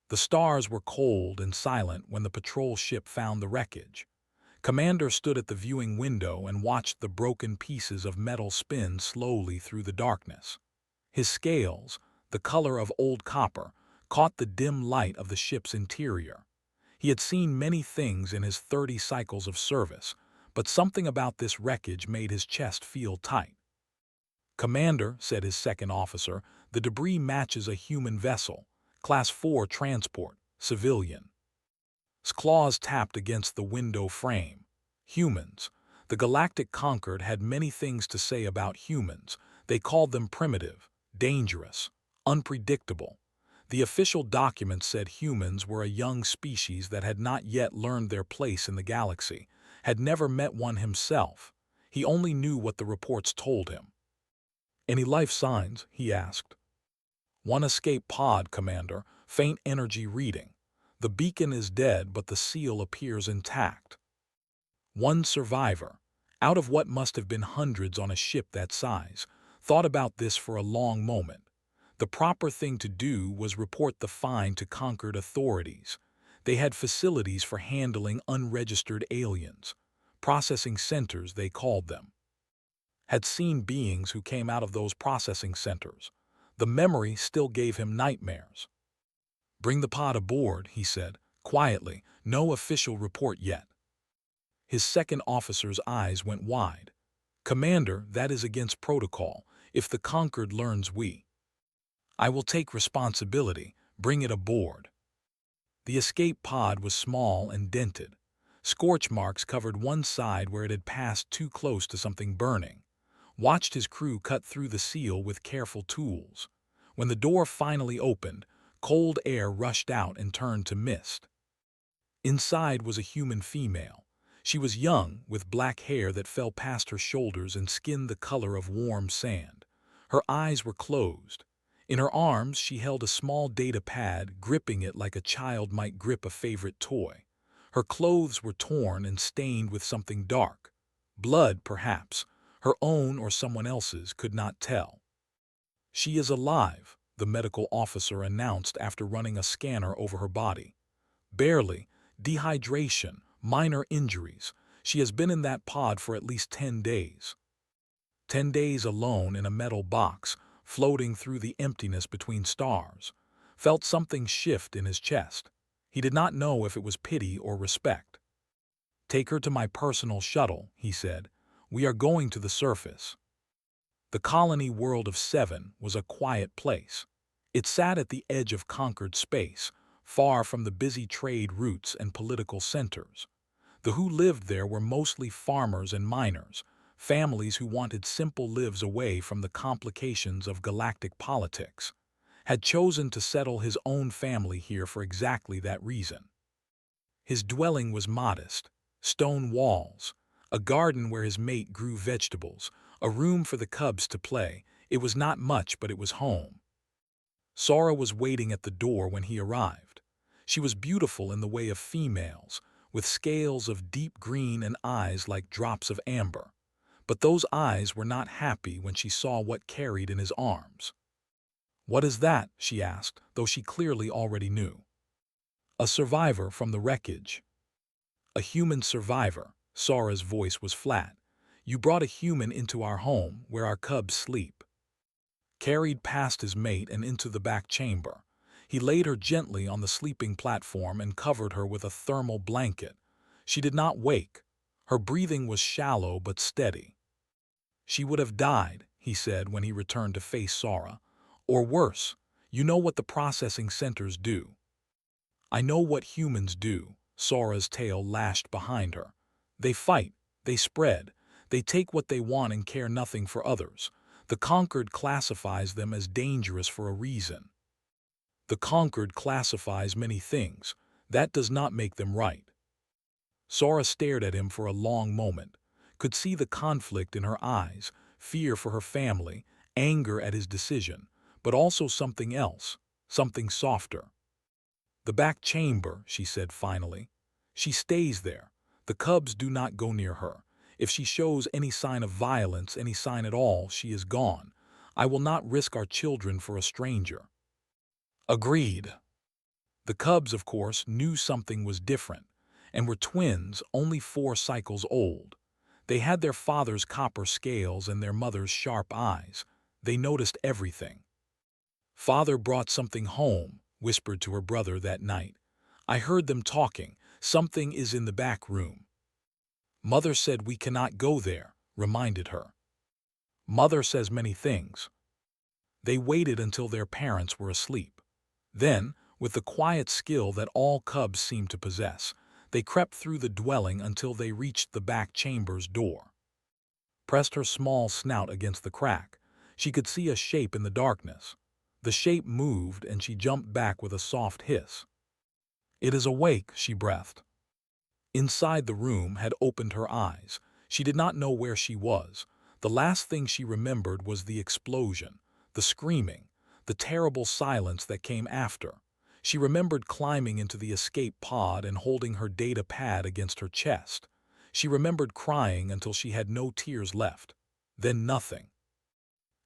The stars were cold and silent when the patrol ship found the wreckage. Commander stood at the viewing window and watched the broken pieces of metal spin slowly through the darkness. His scales, the color of old copper, caught the dim light of the ship's interior. He had seen many things in his 30 cycles of service, but something about this wreckage made his chest feel tight. "Commander," said his second officer, "the debris matches a human vessel, Class 4 transport, civilian." His claws tapped against the window frame. Humans. The Galactic Concord had many things to say about humans. They called them primitive, dangerous, unpredictable. The official documents said humans were a young species that had not yet learned their place in the galaxy, had never met one himself. He only knew what the reports told him. "Any life signs?" he asked. "One escape pod, Commander, faint energy reading. The beacon is dead, but the seal appears intact." One survivor, out of what must have been hundreds on a ship that size, thought about this for a long moment. The proper thing to do was report the find to Concord authorities. They had facilities for handling unregistered aliens. Processing centers, they called them. Had seen beings who came out of those processing centers. The memory still gave him nightmares. "Bring the pod aboard," he said, quietly. "No official report yet." His second officer's eyes went wide. "Commander, that is against protocol. If the Concord learns I will take responsibility. Bring it aboard." The escape pod was small and dented. Scorch marks covered one side where it had passed too close to something burning. Watched his crew cut through the seal with careful tools. When the door finally opened, cold air rushed out and turned to mist. Inside was a human female. She was young, with black hair that fell past her shoulders and skin the color of warm sand. Her eyes were closed. In her arms she held a small data pad, gripping it like a child might grip a favorite toy. Her clothes were torn and stained with something dark. Blood, perhaps. Her own or someone else's, could not tell. "She is alive," the medical officer announced after running a scanner over her body. "Barely. Dehydration, minor injuries. She has been in that pod for at least 10 days. 10 days alone in a metal box, floating through the emptiness between stars." Felt something shift in his chest. He did not know if it was pity or respect. "Take her to my personal shuttle," he said. "We are going to the surface." The colony world of 7 was a quiet place. It sat at the edge of conquered space, far from the busy trade routes and political centers. The who lived there were mostly farmers and miners, families who wanted simple lives away from the complications of galactic politics. Had chosen to settle his own family here for exactly that reason. His dwelling was modest. Stone walls, a garden where his mate grew vegetables, a room for the cubs to play. It was not much, but it was home. Sora was waiting at the door when he arrived. She was beautiful in the way of females, with scales of deep green and eyes like drops of amber. But those eyes were not happy when she saw what carried in his arms. "What is that?" she asked, though she clearly already knew. "A survivor from the wreckage." "A human survivor." Sora's voice was flat. "You brought a human into our home, where our cubs sleep." Carried past his mate and into the back chamber. He laid her gently on the sleeping platform and covered her with a thermal blanket. She did not wake. Her breathing was shallow but steady. "She would have died," he said when he returned to face Sora. "Or worse. You know what the processing centers do." "I know what humans do." Sora's tail lashed behind her. "They fight. They spread. They take what they want and care nothing for others. The Conquered classifies them as dangerous for a reason." "The Conquered classifies many things. That does not make them right." Sora stared at him for a long moment, could see the conflict in her eyes, fear for her family, anger at his decision, but also something else, something softer. "The back chamber," she said finally. "She stays there. The cubs do not go near her. If she shows any sign of violence, any sign at all, she is gone. I will not risk our children for a stranger." "Agreed." The cubs, of course, knew something was different, and were twins only 4 cycles old. They had their father's copper scales and their mother's sharp eyes. They noticed everything. "Father brought something home," whispered to her brother that night. "I heard them talking. Something is in the back room." "Mother said we cannot go there," reminded her. "Mother says many things." They waited until their parents were asleep. Then, with the quiet skill that all cubs seem to possess, they crept through the dwelling until they reached the back chamber's door. Pressed her small snout against the crack. She could see a shape in the darkness. The shape moved, and she jumped back with a soft hiss. "It is awake," she breathed. Inside the room had opened her eyes. She did not know where she was. The last thing she remembered was the explosion, the screaming, the terrible silence that came after. She remembered climbing into the escape pod and holding her data pad against her chest. She remembered crying until she had no tears left. Then nothing.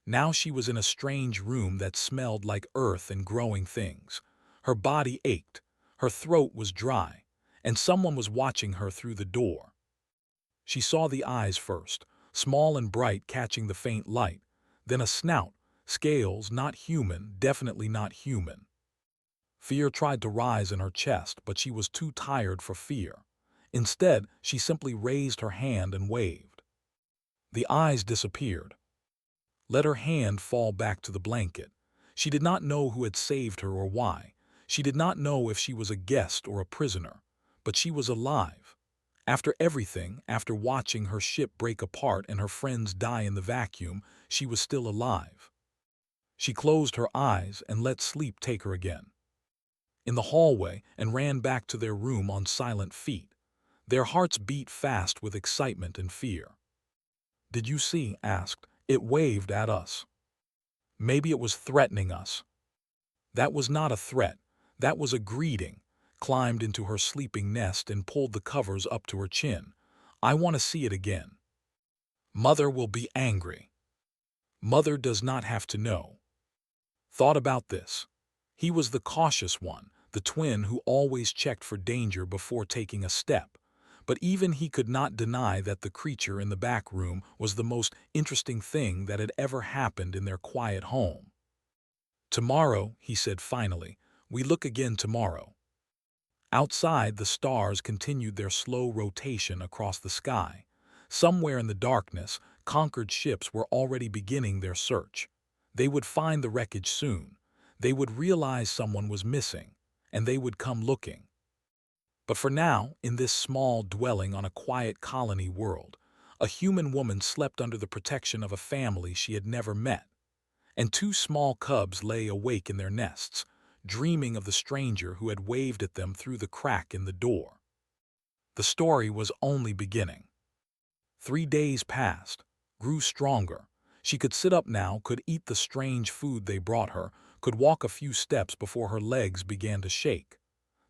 Now she was in a strange room that smelled like earth and growing things. Her body ached. Her throat was dry, and someone was watching her through the door. She saw the eyes first, small and bright, catching the faint light, then a snout, scales, not human, definitely not human. Fear tried to rise in her chest, but she was too tired for fear. Instead, she simply raised her hand and waved. The eyes disappeared. Let her hand fall back to the blanket. She did not know who had saved her or why. She did not know if she was a guest or a prisoner. But she was alive. After everything, after watching her ship break apart and her friends die in the vacuum, she was still alive. She closed her eyes and let sleep take her again. In the hallway, and ran back to their room on silent feet. Their hearts beat fast with excitement and fear. "Did you see?" asked. "It waved at us. Maybe it was threatening us." That was not a threat. That was a greeting. Climbed into her sleeping nest and pulled the covers up to her chin. "I want to see it again. Mother will be angry. Mother does not have to know." Thought about this. He was the cautious one, the twin who always checked for danger before taking a step. But even he could not deny that the creature in the back room was the most interesting thing that had ever happened in their quiet home. "Tomorrow," he said finally, "we look again tomorrow." Outside, the stars continued their slow rotation across the sky. Somewhere in the darkness, conquered ships were already beginning their search. They would find the wreckage soon. They would realize someone was missing, and they would come looking. But for now, in this small dwelling on a quiet colony world, a human woman slept under the protection of a family she had never met. And 2 small cubs lay awake in their nests, dreaming of the stranger who had waved at them through the crack in the door. The story was only beginning. 3 days passed, grew stronger. She could sit up now, could eat the strange food they brought her, could walk a few steps before her legs began to shake.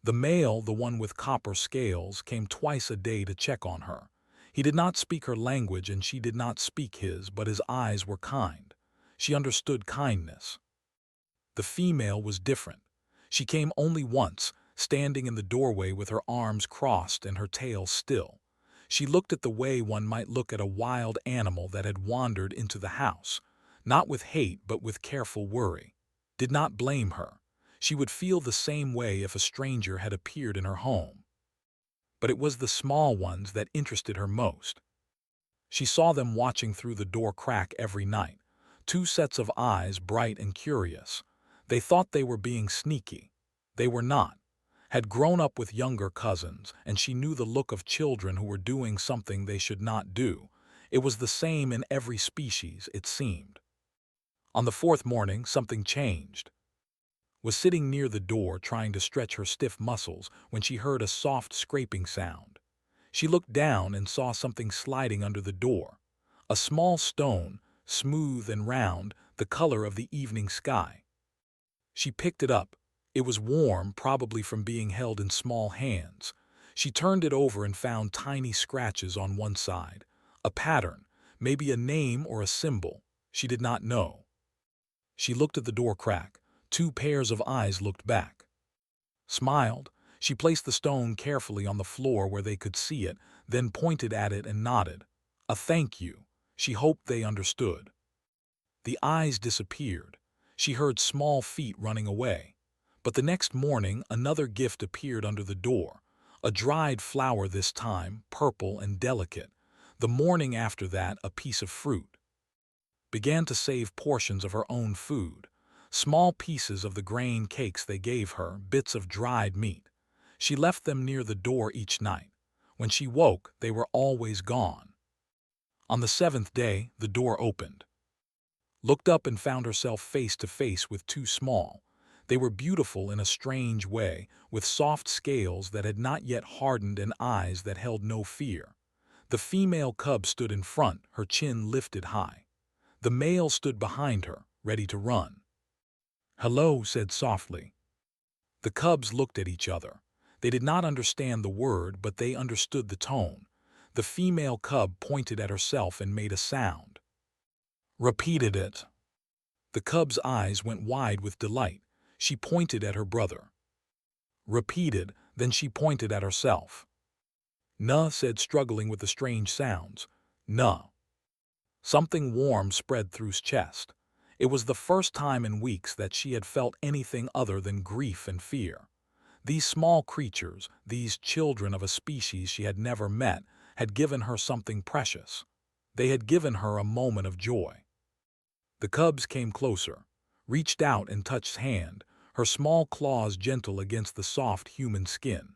The male, the one with copper scales, came twice a day to check on her. He did not speak her language and she did not speak his, but his eyes were kind. She understood kindness. The female was different. She came only once, standing in the doorway with her arms crossed and her tail still. She looked at the way one might look at a wild animal that had wandered into the house, not with hate but with careful worry. Did not blame her. She would feel the same way if a stranger had appeared in her home. But it was the small ones that interested her most. She saw them watching through the door crack every night, 2 sets of eyes, bright and curious. They thought they were being sneaky. They were not. Had grown up with younger cousins, and she knew the look of children who were doing something they should not do. It was the same in every species, it seemed. On the 4th morning, something changed. Was sitting near the door trying to stretch her stiff muscles when she heard a soft scraping sound. She looked down and saw something sliding under the door. A small stone, smooth and round, the color of the evening sky. She picked it up. It was warm, probably from being held in small hands. She turned it over and found tiny scratches on one side. A pattern, maybe a name or a symbol. She did not know. She looked at the door crack. 2 pairs of eyes looked back. Smiled. She placed the stone carefully on the floor where they could see it, then pointed at it and nodded. A thank you. She hoped they understood. The eyes disappeared. She heard small feet running away. But the next morning, another gift appeared under the door. A dried flower this time, purple and delicate. The morning after that, a piece of fruit. Began to save portions of her own food. Small pieces of the grain cakes they gave her, bits of dried meat. She left them near the door each night. When she woke, they were always gone. On the seventh day, the door opened. Looked up and found herself face to face with two small. They were beautiful in a strange way, with soft scales that had not yet hardened and eyes that held no fear. The female cub stood in front, her chin lifted high. The male stood behind her, ready to run. "Hello," said softly. The cubs looked at each other. They did not understand the word, but they understood the tone. The female cub pointed at herself and made a sound. Repeated it. The cub's eyes went wide with delight. She pointed at her brother. Repeated, then she pointed at herself. "Nuh," said, struggling with the strange sounds. "Nuh." Something warm spread through his chest. It was the first time in weeks that she had felt anything other than grief and fear. These small creatures, these children of a species she had never met, had given her something precious. They had given her a moment of joy. The cubs came closer, reached out and touched his hand, her small claws gentle against the soft human skin.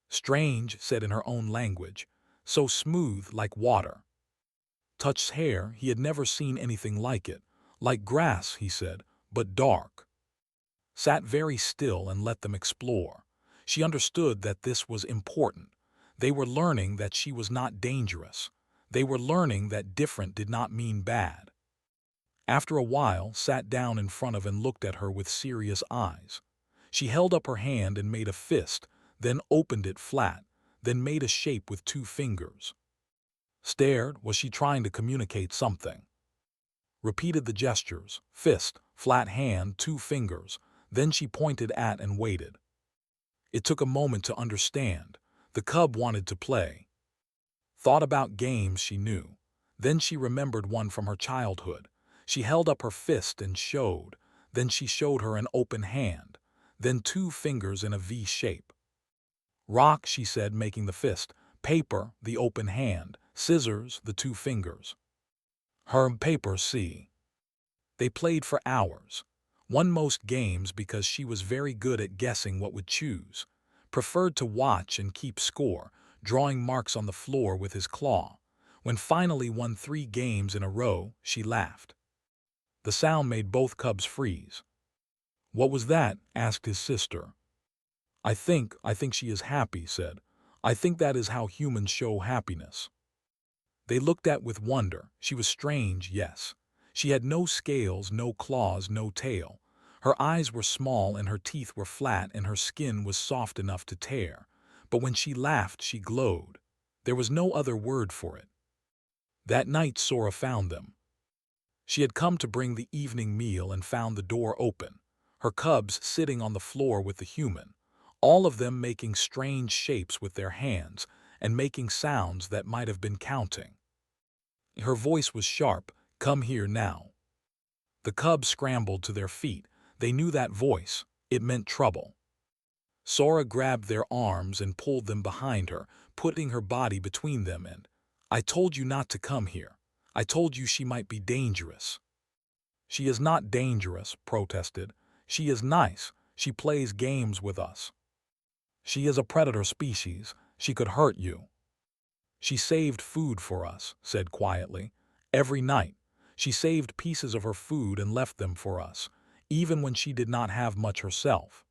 "Strange," said in her own language, "so smooth like water." Touched hair, he had never seen anything like it. "Like grass," he said, "but dark." Sat very still and let them explore. She understood that this was important. They were learning that she was not dangerous. They were learning that different did not mean bad. After a while, sat down in front of and looked at her with serious eyes. She held up her hand and made a fist, then opened it flat, then made a shape with two fingers. Stared. Was she trying to communicate something? Repeated the gestures, fist, flat hand, two fingers. Then she pointed at and waited. It took a moment to understand. The cub wanted to play. Thought about games she knew. Then she remembered one from her childhood. She held up her fist and showed. Then she showed her an open hand. Then two fingers in a V shape. "Rock," she said, making the fist. "Paper," the open hand. "Scissors," the two fingers. "Herb, paper, see." They played for hours. Won most games because she was very good at guessing what would choose. Preferred to watch and keep score, drawing marks on the floor with his claw. When finally won 3 games in a row, she laughed. The sound made both cubs freeze. "What was that?" asked his sister. I think she is happy," said. "I think that is how humans show happiness." They looked at with wonder. She was strange, yes. She had no scales, no claws, no tail. Her eyes were small and her teeth were flat and her skin was soft enough to tear. But when she laughed, she glowed. There was no other word for it. That night Sora found them. She had come to bring the evening meal and found the door open. Her cubs sitting on the floor with the human. All of them making strange shapes with their hands and making sounds that might have been counting. Her voice was sharp. "Come here now." The cubs scrambled to their feet. They knew that voice. It meant trouble. Sora grabbed their arms and pulled them behind her, putting her body between them and, "I told you not to come here. I told you she might be dangerous." "She is not dangerous," protested. "She is nice. She plays games with us." "She is a predator species. She could hurt you." "She saved food for us," said quietly. "Every night. She saved pieces of her food and left them for us, even when she did not have much herself."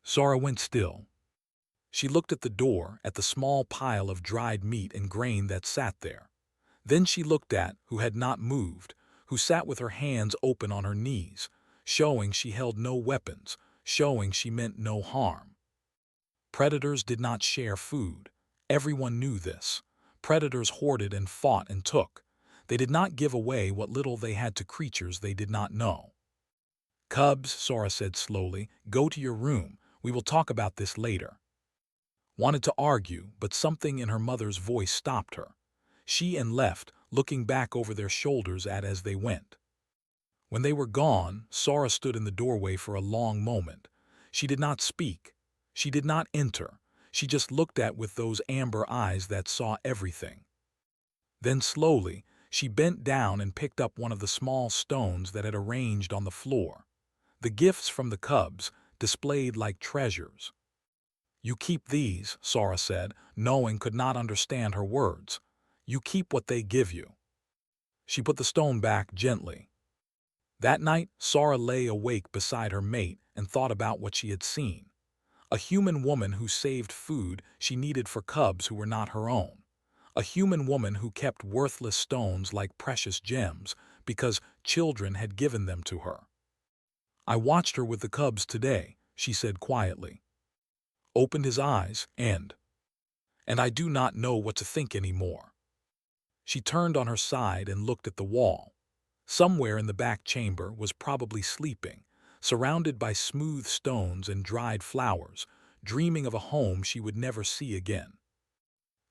Sora went still. She looked at the door, at the small pile of dried meat and grain that sat there. Then she looked at who had not moved, who sat with her hands open on her knees, showing she held no weapons, showing she meant no harm. Predators did not share food. Everyone knew this. Predators hoarded and fought and took. They did not give away what little they had to creatures they did not know. "Cubs," Sora said slowly, "go to your room. We will talk about this later. Wanted to argue, but something in her mother's voice stopped her. She and left, looking back over their shoulders at as they went. When they were gone, Sora stood in the doorway for a long moment. She did not speak. She did not enter. She just looked at with those amber eyes that saw everything. Then slowly, she bent down and picked up one of the small stones that had arranged on the floor. The gifts from the cubs, displayed like treasures. You keep these, Sora said, knowing could not understand her words. You keep what they give you. She put the stone back gently. That night, Sora lay awake beside her mate and thought about what she had seen. A human woman who saved food she needed for cubs who were not her own. A human woman who kept worthless stones like precious gems because children had given them to her. I watched her with the cubs today, she said quietly. Opened his eyes and I do not know what to think anymore. She turned on her side and looked at the wall. Somewhere in the back chamber was probably sleeping, surrounded by smooth stones and dried flowers, dreaming of a home she would never see again.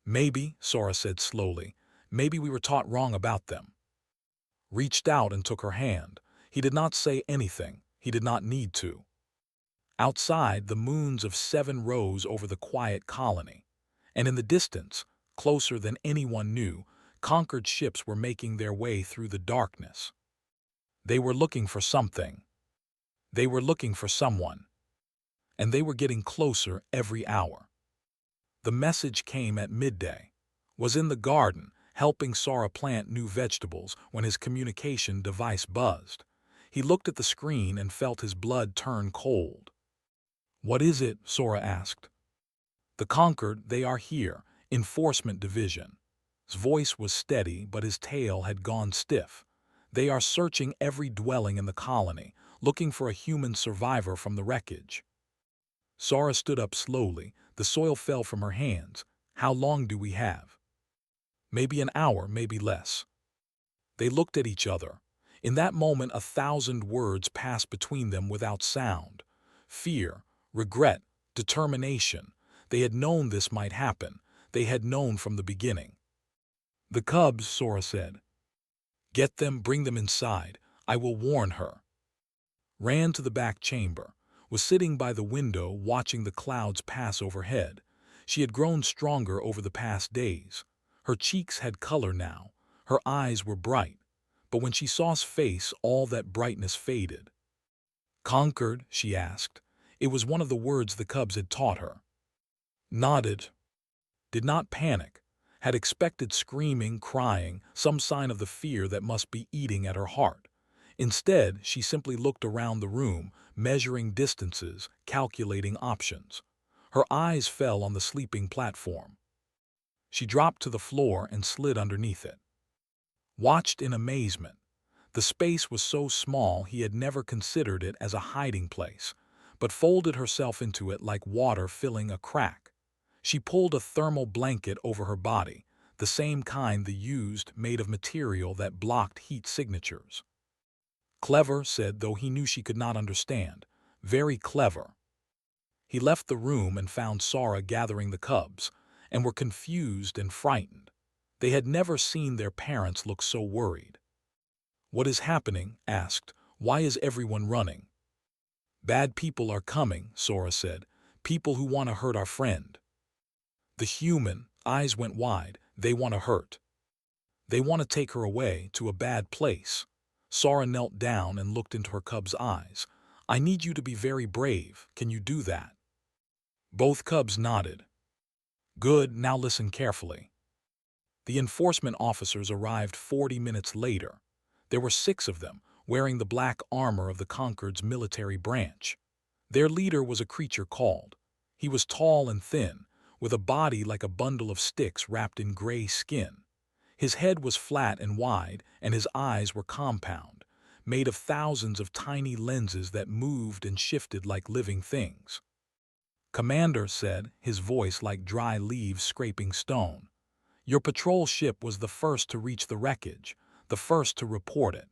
Maybe, Sora said slowly, maybe we were taught wrong about them. Reached out and took her hand. He did not say anything. He did not need to. Outside, the moons of 7 rose over the quiet colony, and in the distance, closer than anyone knew, conquered ships were making their way through the darkness. They were looking for something. They were looking for someone. And they were getting closer every hour. The message came at midday. Was in the garden, helping Sora plant new vegetables when his communication device buzzed. He looked at the screen and felt his blood turn cold. What is it? Sora asked. The Conquered, they are here, Enforcement Division. His voice was steady, but his tail had gone stiff. They are searching every dwelling in the colony, looking for a human survivor from the wreckage. Sora stood up slowly. The soil fell from her hands. How long do we have? Maybe an hour, maybe less. They looked at each other. In that moment, 1,000 words passed between them without sound. Fear, regret, determination. They had known this might happen. They had known from the beginning. The cubs, Sora said. Get them, bring them inside. I will warn her. Ran to the back chamber. Was sitting by the window watching the clouds pass overhead. She had grown stronger over the past days. Her cheeks had color now. Her eyes were bright. But when she saw his face, all that brightness faded. Conquered? She asked. It was one of the words the cubs had taught her. Nodded. Did not panic. Had expected screaming, crying, some sign of the fear that must be eating at her heart. Instead, she simply looked around the room, measuring distances, calculating options. Her eyes fell on the sleeping platform. She dropped to the floor and slid underneath it. Watched in amazement. The space was so small he had never considered it as a hiding place, but folded herself into it like water filling a crack. She pulled a thermal blanket over her body, the same kind they used, made of material that blocked heat signatures. Clever, said, though he knew she could not understand. Very clever. He left the room and found Sora gathering the cubs, and were confused and frightened. They had never seen their parents look so worried. What is happening? Asked. Why is everyone running? Bad people are coming, Sora said. People who want to hurt our friend. The human eyes went wide. They want to hurt. They want to take her away to a bad place. Sora knelt down and looked into her cub's eyes. I need you to be very brave. Can you do that? Both cubs nodded. Good, now listen carefully. The enforcement officers arrived 40 minutes later. There were 6 of them, wearing the black armor of the Conquered's military branch. Their leader was a creature called. He was tall and thin, with a body like a bundle of sticks wrapped in gray skin. His head was flat and wide, and his eyes were compound, made of thousands of tiny lenses that moved and shifted like living things. Commander said, his voice like dry leaves scraping stone. Your patrol ship was the first to reach the wreckage, the first to report it.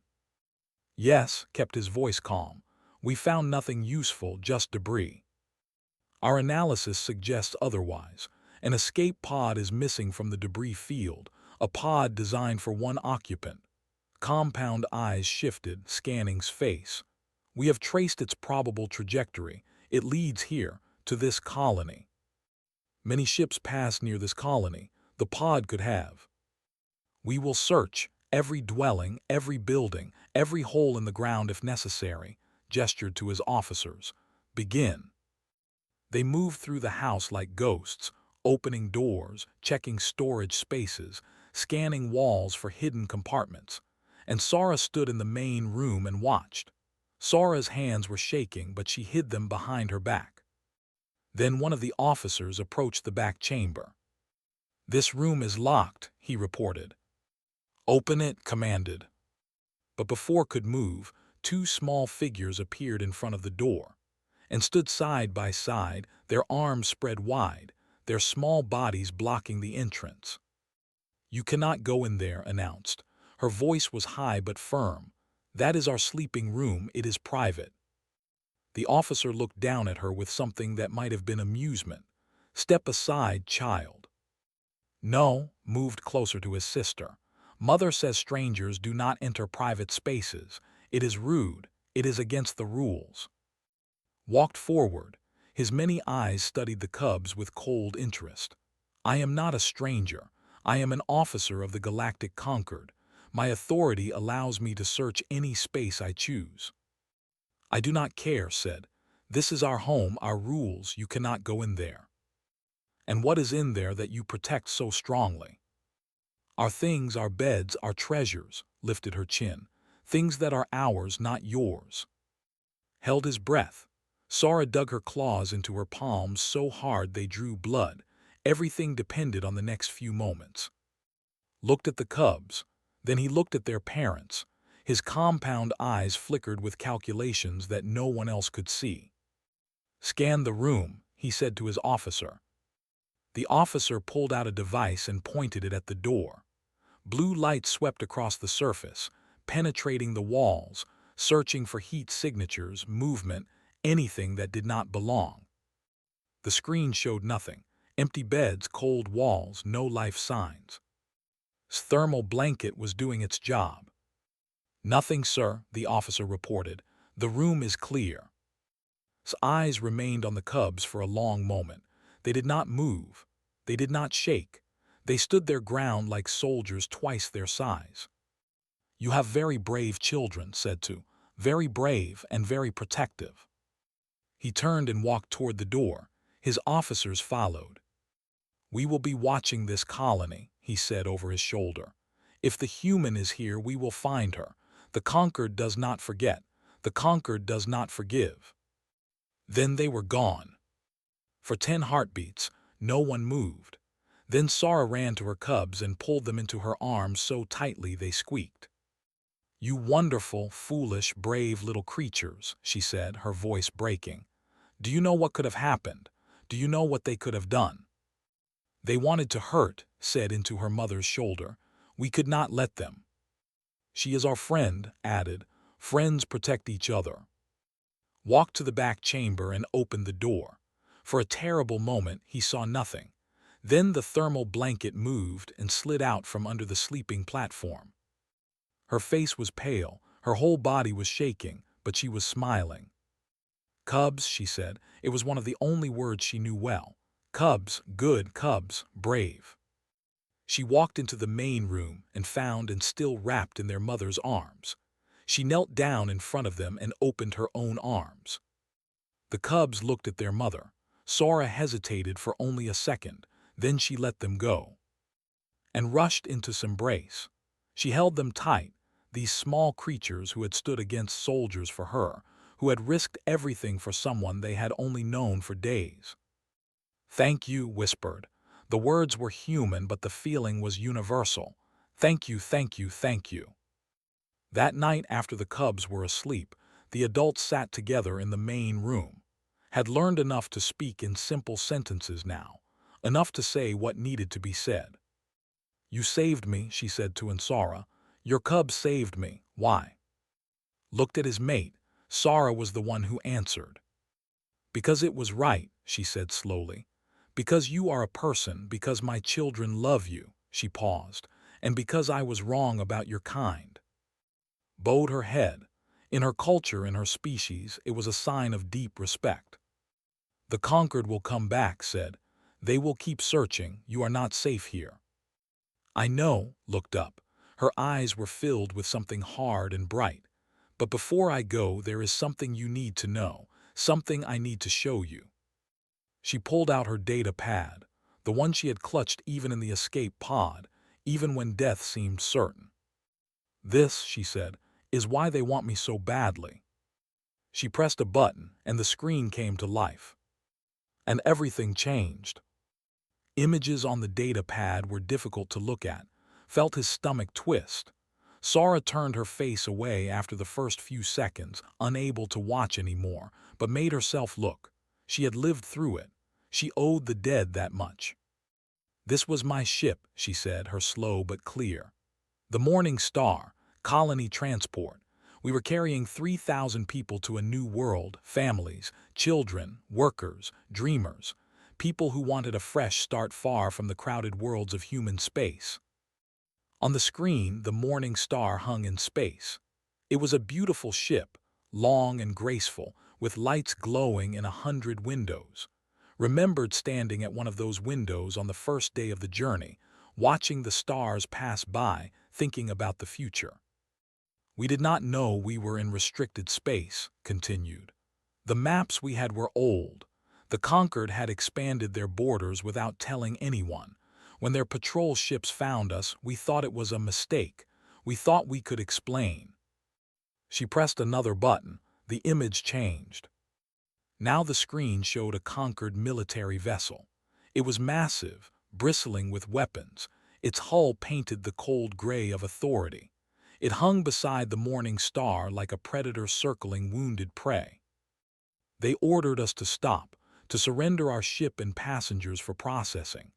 Yes, kept his voice calm. We found nothing useful, just debris. Our analysis suggests otherwise. An escape pod is missing from the debris field, a pod designed for one occupant. Compound eyes shifted, scanning space. We have traced its probable trajectory. It leads here, to this colony. Many ships pass near this colony. The pod could have. We will search every dwelling, every building, every hole in the ground if necessary, gestured to his officers. Begin. They moved through the house like ghosts, opening doors, checking storage spaces, scanning walls for hidden compartments. And Sara stood in the main room and watched. Sara's hands were shaking, but she hid them behind her back. Then one of the officers approached the back chamber. "This room is locked," he reported. "Open it," commanded. But before could move, two small figures appeared in front of the door and stood side by side, their arms spread wide, their small bodies blocking the entrance. "You cannot go in there," announced. Her voice was high but firm. "That is our sleeping room. It is private." The officer looked down at her with something that might have been amusement. "Step aside, child." "No," moved closer to his sister. "Mother says strangers do not enter private spaces. It is rude. It is against the rules." Walked forward. His many eyes studied the cubs with cold interest. "I am not a stranger. I am an officer of the Galactic Concord. My authority allows me to search any space I choose." "I do not care," said. "This is our home, our rules. You cannot go in there." "And what is in there that you protect so strongly?" "Our things, our beds, our treasures," lifted her chin. "Things that are ours, not yours." Held his breath. Sara dug her claws into her palms so hard they drew blood. Everything depended on the next few moments. Looked at the cubs. Then he looked at their parents. His compound eyes flickered with calculations that no one else could see. "Scan the room," he said to his officer. The officer pulled out a device and pointed it at the door. Blue light swept across the surface, penetrating the walls, searching for heat signatures, movement, anything that did not belong. The screen showed nothing. Empty beds, cold walls, no life signs. His thermal blanket was doing its job. "Nothing, sir," the officer reported. "The room is clear." His eyes remained on the cubs for a long moment. They did not move. They did not shake. They stood their ground like soldiers twice their size. "You have very brave children," said to. "Very brave and very protective." He turned and walked toward the door. His officers followed. "We will be watching this colony," he said over his shoulder. "If the human is here, we will find her. The conquered does not forget. The conquered does not forgive." Then they were gone. For 10 heartbeats, no one moved. Then Sara ran to her cubs and pulled them into her arms so tightly they squeaked. "You wonderful, foolish, brave little creatures," she said, her voice breaking. "Do you know what could have happened? Do you know what they could have done?" "They wanted to hurt," said into her mother's shoulder. "We could not let them." "She is our friend," added. "Friends protect each other." Walked to the back chamber and opened the door. For a terrible moment, he saw nothing. Then the thermal blanket moved and slid out from under the sleeping platform. Her face was pale, her whole body was shaking, but she was smiling. "Cubs," she said. It was one of the only words she knew well. "Cubs, good cubs, brave." She walked into the main room and found and still wrapped in their mother's arms. She knelt down in front of them and opened her own arms. The cubs looked at their mother. Sara hesitated for only a second, then she let them go and rushed into this embrace. She held them tight, these small creatures who had stood against soldiers for her, who had risked everything for someone they had only known for days. "Thank you," whispered. The words were human, but the feeling was universal. "Thank you, thank you, thank you." That night, after the cubs were asleep, the adults sat together in the main room. Had learned enough to speak in simple sentences now, enough to say what needed to be said. "You saved me," she said to Sara. "Your cubs saved me. Why?" Looked at his mate. Sara was the one who answered. "Because it was right. she said slowly. Because you are a person, because my children love you, she paused, and because I was wrong about your kind. Bowed her head. In her culture, in her species, it was a sign of deep respect. The conquered will come back, said. They will keep searching, you are not safe here. I know, looked up. Her eyes were filled with something hard and bright. But before I go, there is something you need to know, something I need to show you. She pulled out her data pad, the one she had clutched even in the escape pod, even when death seemed certain. This, she said, is why they want me so badly. She pressed a button, and the screen came to life. And everything changed. Images on the data pad were difficult to look at, felt his stomach twist. Sara turned her face away after the first few seconds, unable to watch anymore, but made herself look. She had lived through it. She owed the dead that much. This was my ship, she said, her slow but clear. The Morning Star, colony transport. We were carrying 3,000 people to a new world, families, children, workers, dreamers, people who wanted a fresh start far from the crowded worlds of human space. On the screen, the Morning Star hung in space. It was a beautiful ship, long and graceful, with lights glowing in 100 windows. Remembered standing at one of those windows on the first day of the journey, watching the stars pass by, thinking about the future. We did not know we were in restricted space, continued. The maps we had were old. The conquered had expanded their borders without telling anyone. When their patrol ships found us, we thought it was a mistake. We thought we could explain. She pressed another button. The image changed. Now the screen showed a conquered military vessel. It was massive, bristling with weapons, its hull painted the cold gray of authority. It hung beside the Morning Star like a predator circling wounded prey. They ordered us to stop, to surrender our ship and passengers for processing.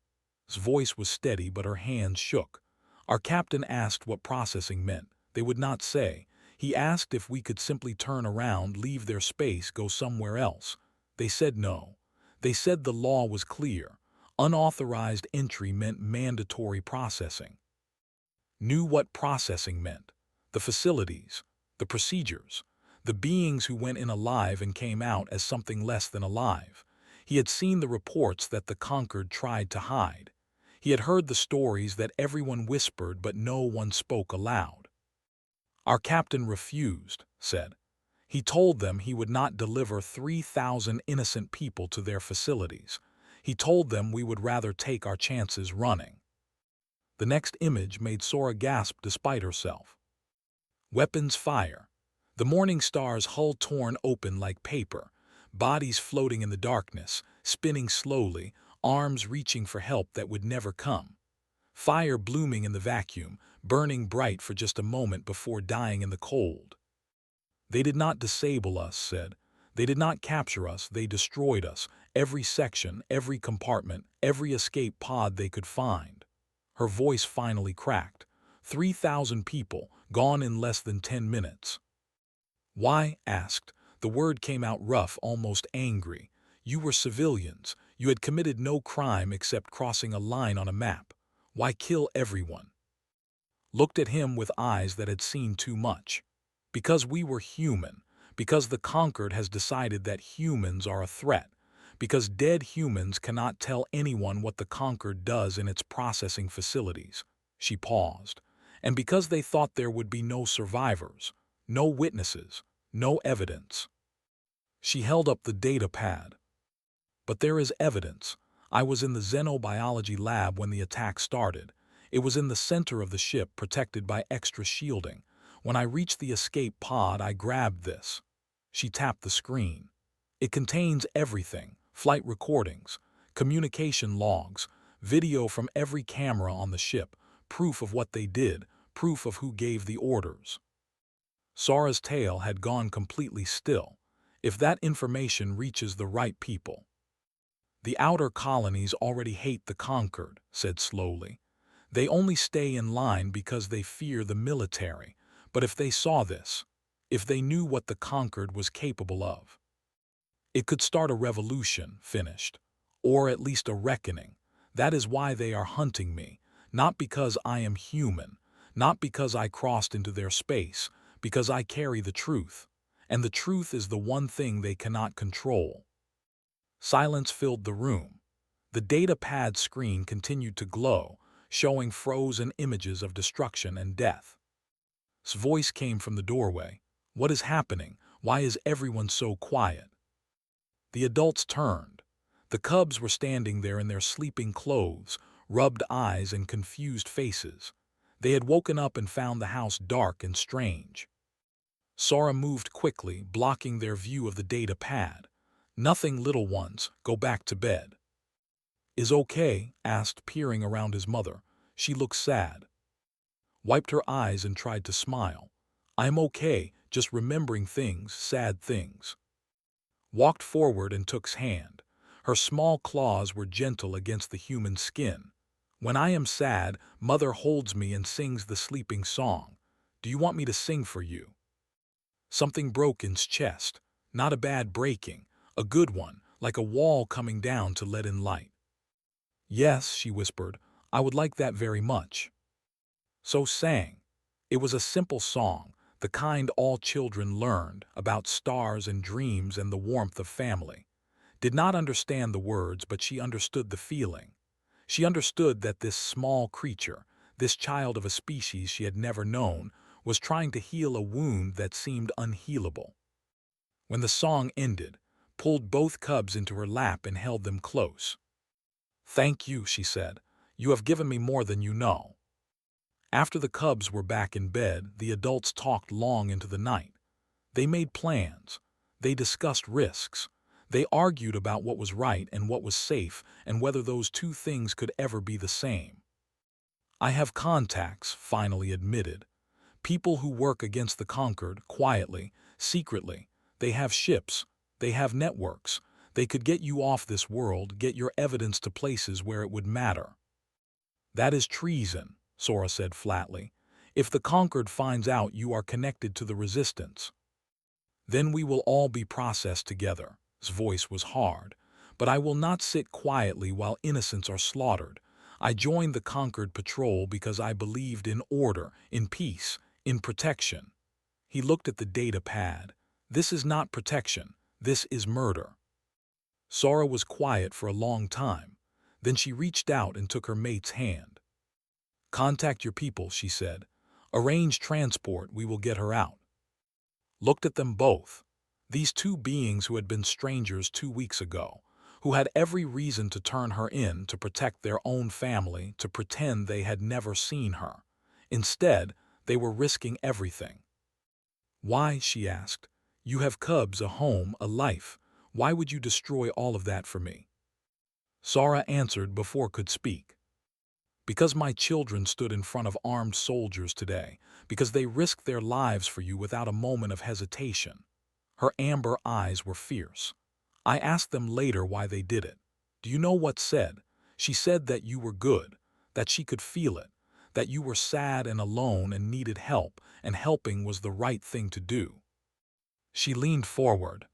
His voice was steady, but her hands shook. Our captain asked what processing meant. They would not say. He asked if we could simply turn around, leave their space, go somewhere else. They said no. They said the law was clear. Unauthorized entry meant mandatory processing. Knew what processing meant. The facilities, the procedures, the beings who went in alive and came out as something less than alive. He had seen the reports that the conquered tried to hide. He had heard the stories that everyone whispered but no one spoke aloud. Our captain refused, said. He told them he would not deliver 3,000 innocent people to their facilities. He told them we would rather take our chances running. The next image made Sora gasp despite herself. Weapons fire. The Morning Star's hull torn open like paper, bodies floating in the darkness, spinning slowly, arms reaching for help that would never come. Fire blooming in the vacuum, burning bright for just a moment before dying in the cold. They did not disable us, said. They did not capture us, they destroyed us, every section, every compartment, every escape pod they could find. Her voice finally cracked. 3,000 people, gone in less than 10 minutes. Why? Asked. The word came out rough, almost angry. You were civilians. You had committed no crime except crossing a line on a map. Why kill everyone? Looked at him with eyes that had seen too much. Because we were human. Because the conquered has decided that humans are a threat. Because dead humans cannot tell anyone what the conquered does in its processing facilities. She paused. And because they thought there would be no survivors, no witnesses, no evidence. She held up the data pad. But there is evidence. I was in the xenobiology lab when the attack started. It was in the center of the ship, protected by extra shielding. When I reached the escape pod, I grabbed this. She tapped the screen. It contains everything: flight recordings, communication logs, video from every camera on the ship, proof of what they did, proof of who gave the orders. Sara's tail had gone completely still. If that information reaches the right people. The outer colonies already hate the conquered, said slowly. They only stay in line because they fear the military. But if they saw this, if they knew what the conquered was capable of. It could start a revolution, finished. Or at least a reckoning. That is why they are hunting me. Not because I am human. Not because I crossed into their space. Because I carry the truth. And the truth is the one thing they cannot control. Silence filled the room. The data pad screen continued to glow, showing frozen images of destruction and death. His voice came from the doorway. What is happening? Why is everyone so quiet? The adults turned. The cubs were standing there in their sleeping clothes, rubbed eyes and confused faces. They had woken up and found the house dark and strange. Sora moved quickly, blocking their view of the data pad. Nothing, little ones, go back to bed. Is okay? Asked, peering around his mother. She looked sad. Wiped her eyes and tried to smile. I'm okay, just remembering things, sad things. Walked forward and took's hand. Her small claws were gentle against the human skin. When I am sad, Mother holds me and sings the sleeping song. Do you want me to sing for you? Something broke in's chest. Not a bad breaking, a good one, like a wall coming down to let in light. Yes, she whispered, I would like that very much. So sang. It was a simple song, the kind all children learned, about stars and dreams and the warmth of family. Did not understand the words, but she understood the feeling. She understood that this small creature, this child of a species she had never known, was trying to heal a wound that seemed unhealable. When the song ended, pulled both cubs into her lap and held them close. Thank you, she said. You have given me more than you know. After the cubs were back in bed, the adults talked long into the night. They made plans. They discussed risks. They argued about what was right and what was safe and whether those two things could ever be the same. I have contacts, finally admitted. People who work against the conquered, quietly, secretly. They have ships. They have networks. They could get you off this world, get your evidence to places where it would matter. That is treason, Sora said flatly. If the conquered finds out you are connected to the resistance, then we will all be processed together. His voice was hard. But I will not sit quietly while innocents are slaughtered. I joined the conquered patrol because I believed in order, in peace, in protection. He looked at the data pad. This is not protection. This is murder. Sora was quiet for a long time. Then she reached out and took her mate's hand. Contact your people, she said. Arrange transport, we will get her out. Looked at them both. These two beings who had been strangers 2 weeks ago, who had every reason to turn her in to protect their own family, to pretend they had never seen her. Instead, they were risking everything. Why, she asked. You have cubs, a home, a life. Why would you destroy all of that for me? Sora answered before could speak. Because my children stood in front of armed soldiers today, because they risked their lives for you without a moment of hesitation. Her amber eyes were fierce. I asked them later why they did it. Do you know what said? She said that you were good, that she could feel it, that you were sad and alone and needed help, and helping was the right thing to do. She leaned forward.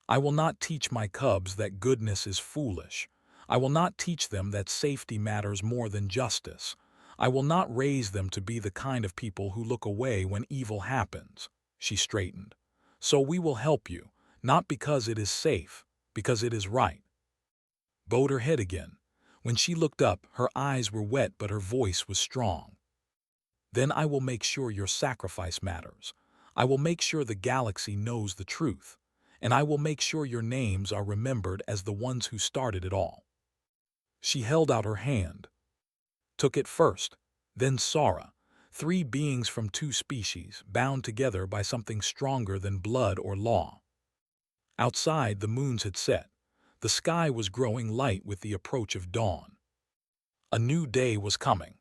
I will not teach my cubs that goodness is foolish. I will not teach them that safety matters more than justice. I will not raise them to be the kind of people who look away when evil happens. She straightened. So we will help you, not because it is safe, because it is right. Bowed her head again. When she looked up, her eyes were wet but her voice was strong. Then I will make sure your sacrifice matters. I will make sure the galaxy knows the truth. And I will make sure your names are remembered as the ones who started it all. She held out her hand. Took it first, then Sora, 3 beings from 2 species, bound together by something stronger than blood or law. Outside, the moons had set. The sky was growing light with the approach of dawn. A new day was coming.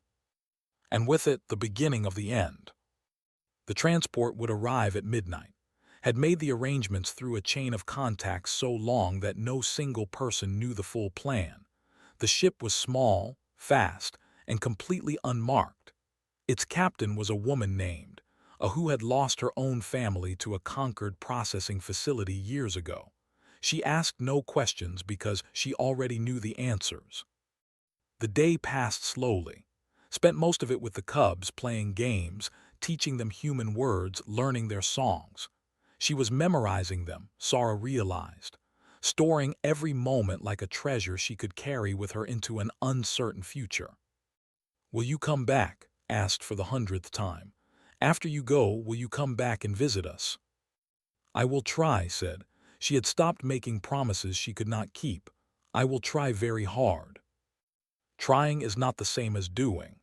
And with it, the beginning of the end. The transport would arrive at midnight. Had made the arrangements through a chain of contacts so long that no single person knew the full plan. The ship was small, fast, and completely unmarked. Its captain was a woman named, who had lost her own family to a conquered processing facility years ago. She asked no questions because she already knew the answers. The day passed slowly. Spent most of it with the cubs, playing games, teaching them human words, learning their songs. She was memorizing them, Sara realized, storing every moment like a treasure she could carry with her into an uncertain future. "Will you come back?" asked for the 100th time. "After you go, will you come back and visit us?" "I will try," said. She had stopped making promises she could not keep. "I will try very hard." Trying is not the same as doing.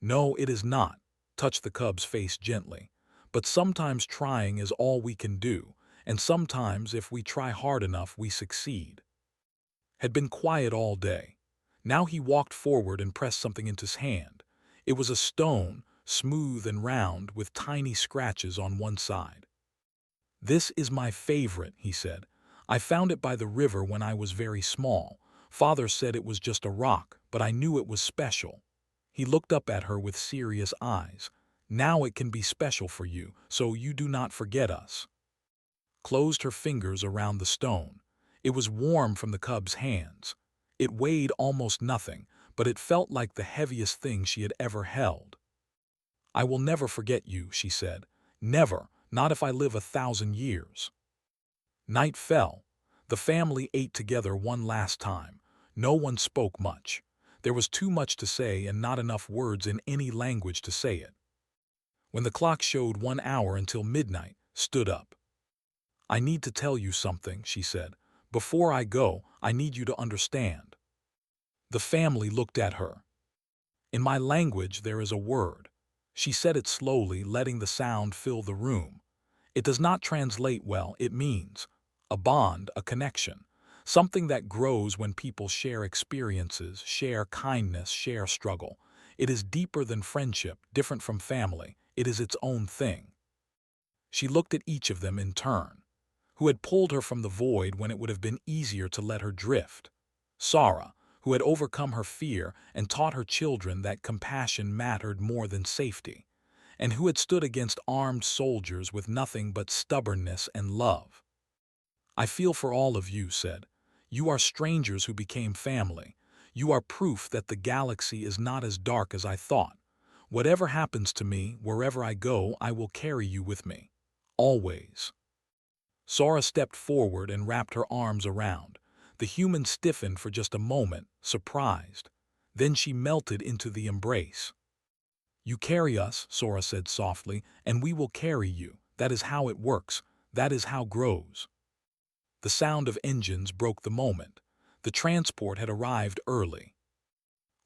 "No, it is not," touched the cub's face gently. "But sometimes trying is all we can do, and sometimes if we try hard enough we succeed." Had been quiet all day. Now he walked forward and pressed something into his hand. It was a stone, smooth and round, with tiny scratches on one side. "This is my favorite," he said. "I found it by the river when I was very small. Father said it was just a rock, but I knew it was special." He looked up at her with serious eyes. "Now it can be special for you, so you do not forget us." Closed her fingers around the stone. It was warm from the cub's hands. It weighed almost nothing, but it felt like the heaviest thing she had ever held. "I will never forget you," she said. "Never, not if I live 1,000 years." Night fell. The family ate together one last time. No one spoke much. There was too much to say and not enough words in any language to say it. When the clock showed 1 hour until midnight, stood up. "I need to tell you something," she said. "Before I go, I need you to understand." The family looked at her. "In my language there is a word." She said it slowly, letting the sound fill the room. "It does not translate well. It means a bond, a connection, something that grows when people share experiences, share kindness, share struggle. It is deeper than friendship, different from family. It is its own thing." She looked at each of them in turn. Who had pulled her from the void when it would have been easier to let her drift? Sara, who had overcome her fear and taught her children that compassion mattered more than safety, and who had stood against armed soldiers with nothing but stubbornness and love. "I feel for all of you," said. "You are strangers who became family. You are proof that the galaxy is not as dark as I thought. Whatever happens to me, wherever I go, I will carry you with me. Always." Sara stepped forward and wrapped her arms around. The human stiffened for just a moment, surprised. Then she melted into the embrace. "You carry us," Sara said softly, "and we will carry you. That is how it works. That is how grows." The sound of engines broke the moment. The transport had arrived early.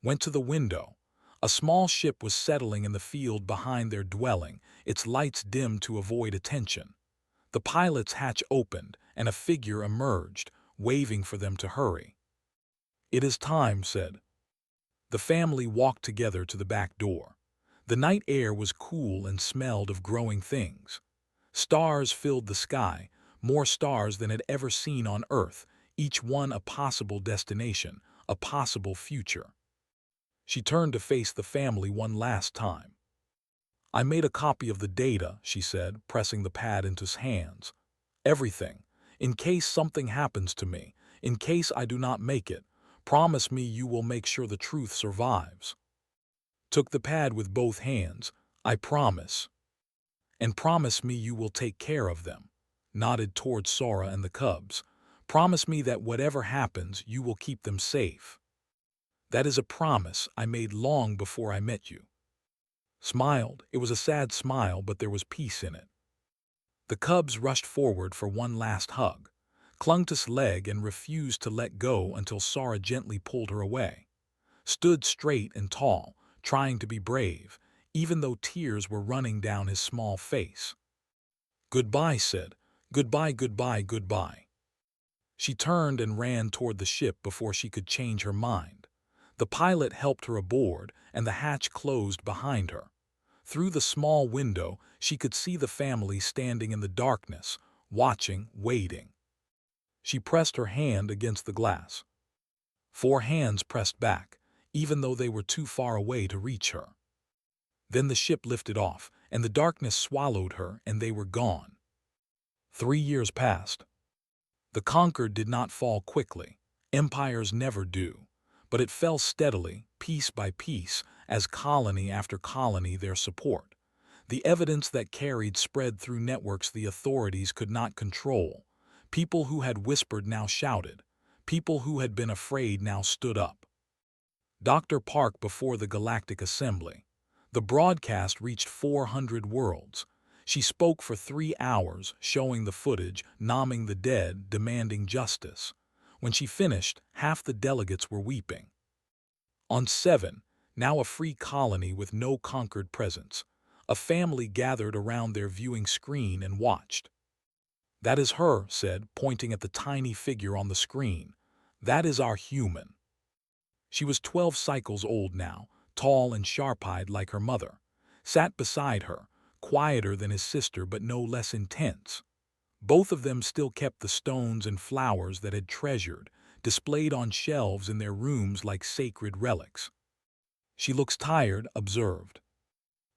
Went to the window. A small ship was settling in the field behind their dwelling, its lights dimmed to avoid attention. The pilot's hatch opened, and a figure emerged, waving for them to hurry. "It is time," said. The family walked together to the back door. The night air was cool and smelled of growing things. Stars filled the sky, more stars than had ever seen on Earth, each one a possible destination, a possible future. She turned to face the family one last time. "I made a copy of the data," she said, pressing the pad into his hands. "Everything. In case something happens to me, in case I do not make it, promise me you will make sure the truth survives." Took the pad with both hands. "I promise." "And promise me you will take care of them." Nodded towards Sara and the cubs. "Promise me that whatever happens, you will keep them safe." "That is a promise I made long before I met you." Smiled. It was a sad smile, but there was peace in it. The cubs rushed forward for one last hug, clung to his leg and refused to let go until Sara gently pulled her away. Stood straight and tall, trying to be brave, even though tears were running down his small face. "Goodbye," said. "Goodbye, goodbye, goodbye." She turned and ran toward the ship before she could change her mind. The pilot helped her aboard, and the hatch closed behind her. Through the small window, she could see the family standing in the darkness, watching, waiting. She pressed her hand against the glass. 4 hands pressed back, even though they were too far away to reach her. Then the ship lifted off, and the darkness swallowed her, and they were gone. 3 years passed. The conquered did not fall quickly. Empires never do. But it fell steadily, piece by piece, as colony after colony their support. The evidence that carried spread through networks the authorities could not control. People who had whispered now shouted. People who had been afraid now stood up. Dr. Park before the Galactic Assembly. The broadcast reached 400 worlds. She spoke for 3 hours, showing the footage, nomming the dead, demanding justice. When she finished, half the delegates were weeping. On 7, now a free colony with no conquered presence, a family gathered around their viewing screen and watched. "That is her," said, pointing at the tiny figure on the screen. "That is our human." She was 12 cycles old now, tall and sharp-eyed like her mother. Sat beside her, quieter than his sister but no less intense. Both of them still kept the stones and flowers that had treasured, displayed on shelves in their rooms like sacred relics. "She looks tired," observed.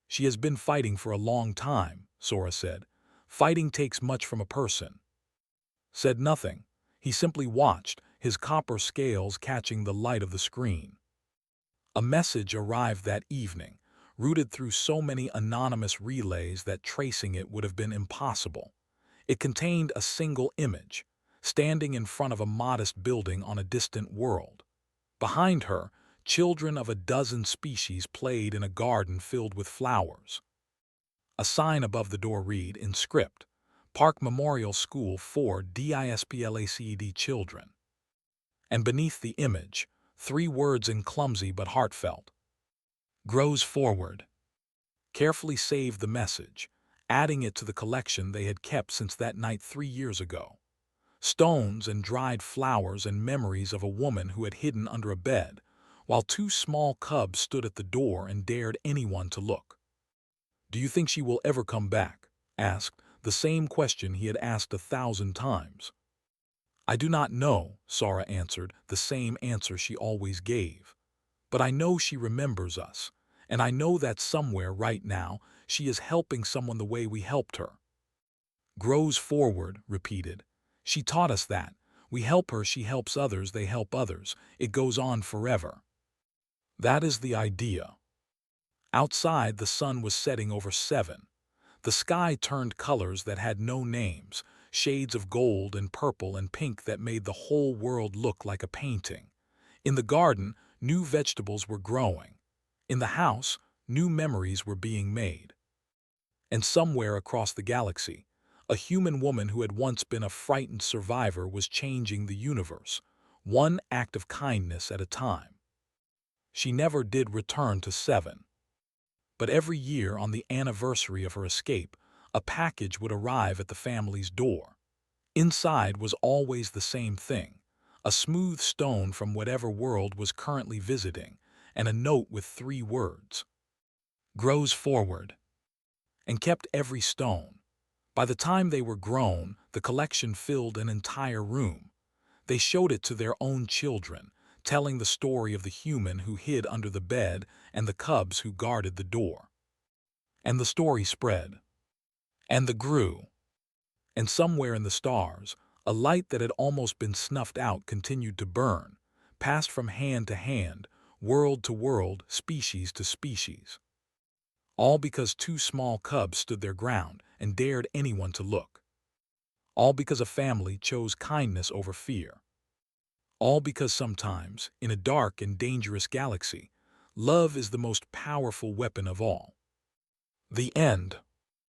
"She has been fighting for a long time," Sora said. "Fighting takes much from a person." Said nothing. He simply watched, his copper scales catching the light of the screen. A message arrived that evening, routed through so many anonymous relays that tracing it would have been impossible. It contained a single image, standing in front of a modest building on a distant world. Behind her, children of a dozen species played in a garden filled with flowers. A sign above the door read, in script, "Park Memorial School for DISPLACED Children." And beneath the image, 3 words in clumsy but heartfelt. "Grows forward." Carefully saved the message, adding it to the collection they had kept since that night 3 years ago. Stones and dried flowers and memories of a woman who had hidden under a bed, while 2 small cubs stood at the door and dared anyone to look. "Do you think she will ever come back?" asked, the same question he had asked 1,000 times. "I do not know," Sora answered, the same answer she always gave. "But I know she remembers us, and I know that somewhere right now she is helping someone the way we helped her." "Grows forward," repeated. "She taught us that. We help her, she helps others, they help others. It goes on forever." That is the idea. Outside, the sun was setting over 7. The sky turned colors that had no names, shades of gold and purple and pink that made the whole world look like a painting. In the garden, new vegetables were growing. In the house, new memories were being made. And somewhere across the galaxy, a human woman who had once been a frightened survivor was changing the universe, one act of kindness at a time. She never did return to 7. But every year on the anniversary of her escape, a package would arrive at the family's door. Inside was always the same thing, a smooth stone from whatever world was currently visiting, and a note with 3 words. "Grows forward." And kept every stone. By the time they were grown, the collection filled an entire room. They showed it to their own children, telling the story of the human who hid under the bed and the cubs who guarded the door. And the story spread. And the grew. And somewhere in the stars, a light that had almost been snuffed out continued to burn, passed from hand to hand, world to world, species to species. All because 2 small cubs stood their ground and dared anyone to look. All because a family chose kindness over fear. All because sometimes, in a dark and dangerous galaxy, love is the most powerful weapon of all. The end.